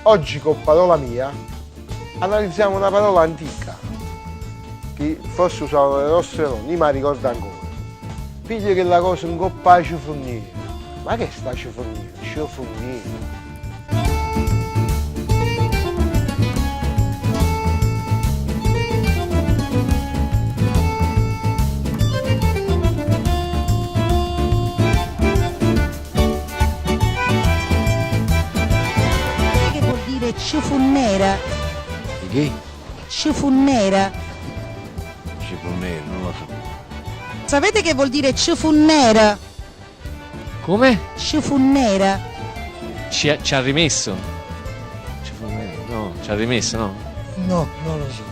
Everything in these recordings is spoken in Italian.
oggi con parola mia analizziamo una parola antica che forse usavano le nostre nonni, ma ricorda ancora. Figlio che la cosa un coppa a ciuffoniera. Ma che sta ciuffoniera? Ciuffoniera. Che vuol dire ciuffoniera? Di chi? Ciuffoniera. Ciponero, non lo so. Sapete che vuol dire ciuffoniera? Come? Ciuffoniera. Ci ha rimesso? No, ci ha rimesso, no? No, non lo so.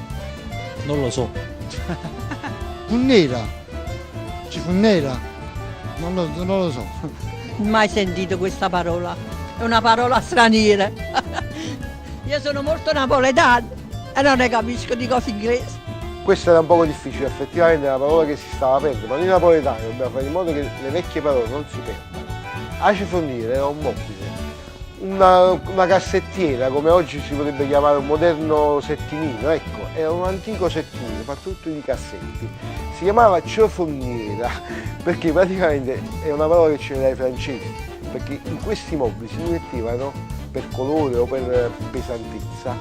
Non lo so. Funnera. Cifunnera. Non lo so. Mai sentito questa parola, è una parola straniera. Io sono molto napoletana e non ne capisco di cose inglesi. Questa era un poco difficile, effettivamente è una parola che si stava perdendo, ma noi napoletani dobbiamo fare in modo che le vecchie parole non si perdano. La cifonniera era un mobile, una cassettiera, come oggi si potrebbe chiamare un moderno settimino, ecco, era un antico settimino fatto tutto di cassetti. Si chiamava cifonniera perché praticamente è una parola che ci viene dai francesi, perché in questi mobili si mettevano per colore o per pesantezza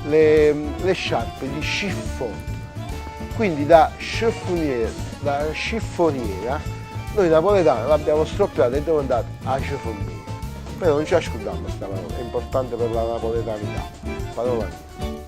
le sciarpe di chiffon. Quindi da sciffoniera, noi napoletani l'abbiamo stroppiata e è diventata a cifonniera. Però non ci ascoltiamo questa parola, è importante per la napoletanità. Parola mia.